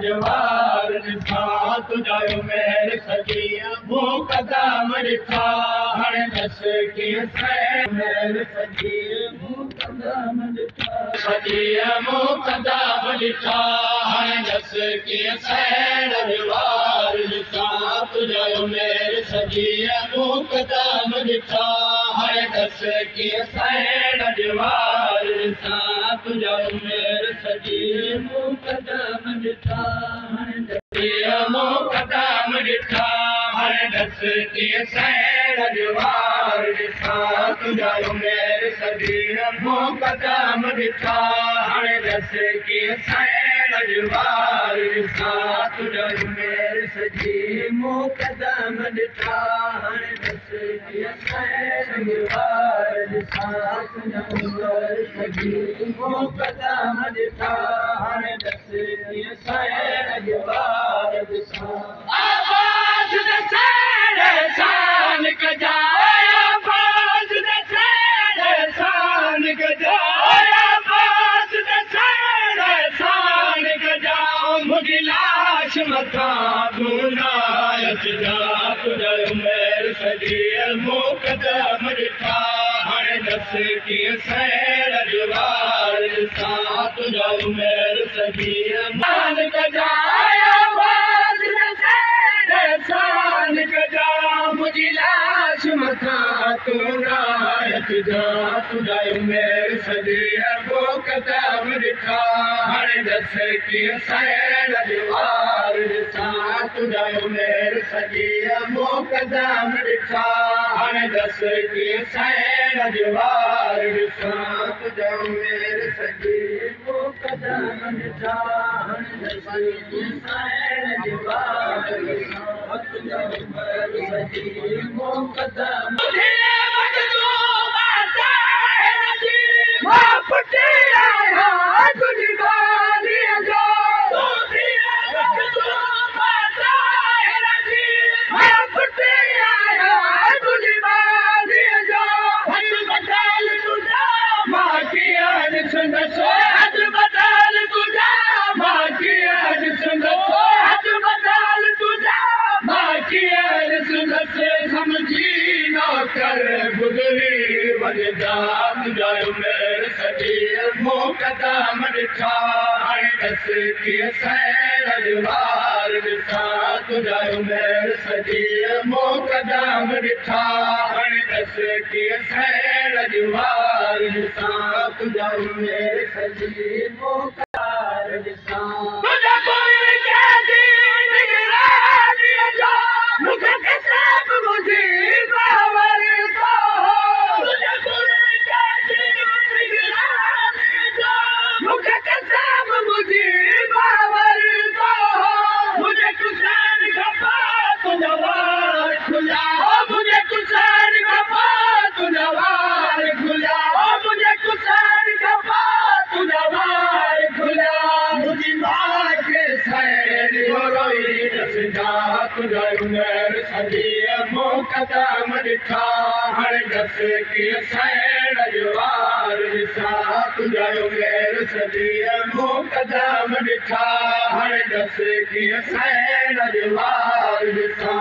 जवार ॾिठा तुंहिंजा मेर सॼी मूं क़दम ॾिठा हाणे दस कीअं मेर सॼी मूं क़दम ॾिठा सॼी मूं क़दम ॾिठा हाणे दस कीअं सैण जवार ॾिठा तुंहिंजा मेर सॼी मूं क़दम ॾिठा हाणे दस कीअं सैण जवार ॾिठा तुंहिंजा मेर सॼी मूं क़दम ॾिठा हाणे मूं क़दम ॾिठा हाणे दस कीअं सैण जवार ॾिठा तुंहिंजा मेर सॼी मूं क़दम ॾिठा हाणे दस कीअं सैण जवार ॾिठा तुंहिंजा मेर सॼी मूं क़दम ॾिठा हाणे दस कीअं सैण जवार ॾिठा तुंहिंजा मेर सॼी मूं क़दम ॾिठा हाणे दस कीअं सैण जवार ॾिठा आवाज़ दे सैण शान कजाए आवाज़ दे सैण शान कजाए आवाज़ दे सैण शान कजाओ मुंहिंजी लाश मथां धूनाय अचजा तुंहिंजा मेर सॼी मूं क़दम ॾिठा हाणे दस कीअं सैण जवार ॾिठा तुंहिंजा मेर सॼी मान कजाए आवाज़ दे सैण शान कजा मुंहिंजी लाश मथां धूनाय अचजा तुंहिंजा मेर सॼी मूं क़दम ॾिठा हाणे दस कीअं सैण जवार ॾिठा तुंहिंजा मेर सॼी मूं क़दम ॾिठा हाणे दस कीअं सैण जवार ॾिठा तुंहिंजा मेर सॼी मूं क़दम ॾिठा हाणे दस कीअं सैण जवार ॾिठा तुंहिंजा मेर सॼी मूं क़दम तुंहिंजा मेर सॼी मूं क़दम ॾिठा हाणे दस कीअं सैण जवार ॾिठा तुंहिंजा मेर सॼी मूं क़दम ॾिठा हाणे दस कीअं सैण जवार ॾिठा तुंहिंजा मेर सॼी मूं क़दम ॾिठा तुंहिंजा मेर सॼी मूं क़दम ॾिठा हाणे दस कीअं सैण जवार ॾिठा तुंहिंजा मेर सॼी मूं क़दम ॾिठा हाणे दस कीअं सैण जवार ॾिठा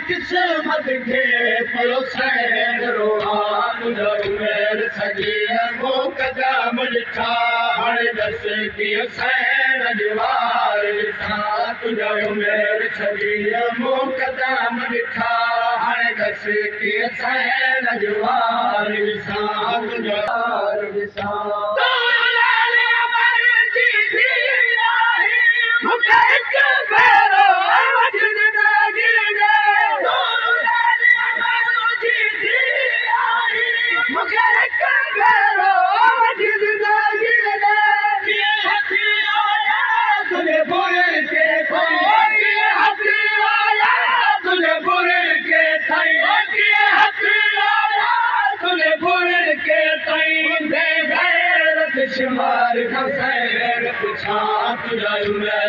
किस्मत खे पियो सैण रोआ तुंहिंजा मेर सॼी मूं क़दम ॾिठा हाणे दस कीअं सैण जवार ॾिठा तुंहिंजा मेर सॼी मूं क़दम ॾिठा हाणे दस कीअं सैण जवार ॾिठा तुंहिंजा ॾिठा तुंहिंजे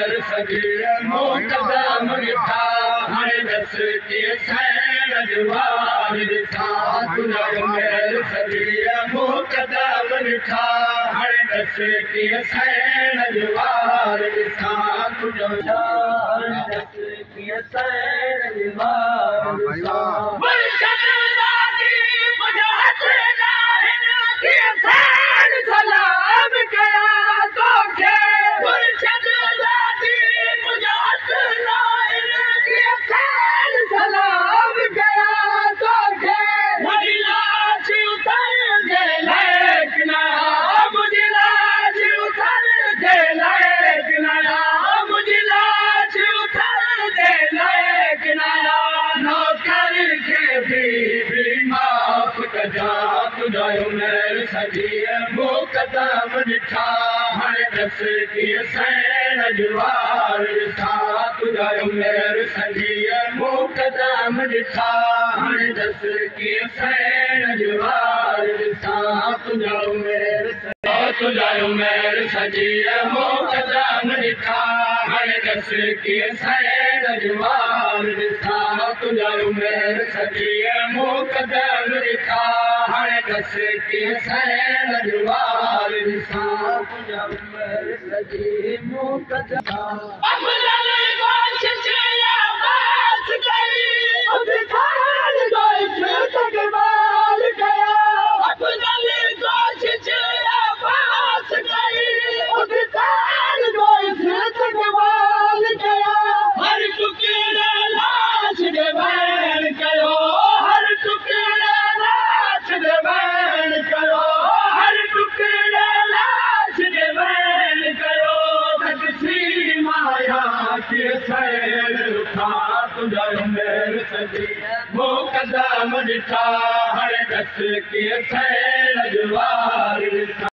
उमेर सजी मुक़दम ॾिठा हाणे दस कीअं सैन जवार ॾिठा तुंहिंजा उमेर सजी मुक़दम ॾिठा हाणे दस कीअं सैन जवार ॾिठा तुंहिंजा दस कीअं सैन जवार ॾिठा सलाम कया तोखे सलाम कया तोखे मुंहिंजी लाश उतर जे लाइक़ न मुंहिंजी लाश उतर जे लाइक़ न मुंहिंजी लाश उतर जे लाइक़ न नौकर खे बि माफ़ कजा तुंहिंजा उमेर सजी मुक़दम ॾिठा हाणे दस कीअं सैन जवार ॾिठा तुंहिंजा उमेर सजी मुक़दम ॾिठा हाणे दस कीअं सैन जवार ॾिठा तुंहिंजा उमेर सजी मुक़दम ॾिठा हाणे दस कीअं सैन जवार ॾिठा तुंहिंजा उमेर सजी मुक़दम ॾिठा हाणे दस कीअं सैन जवार ॾिठा तुंहिंजा उमेर सजी मुक़दम तुंहिंजा उमेर सजी मुक़दम ॾिठा हाणे दस कीअं सैन जवार ॾिठा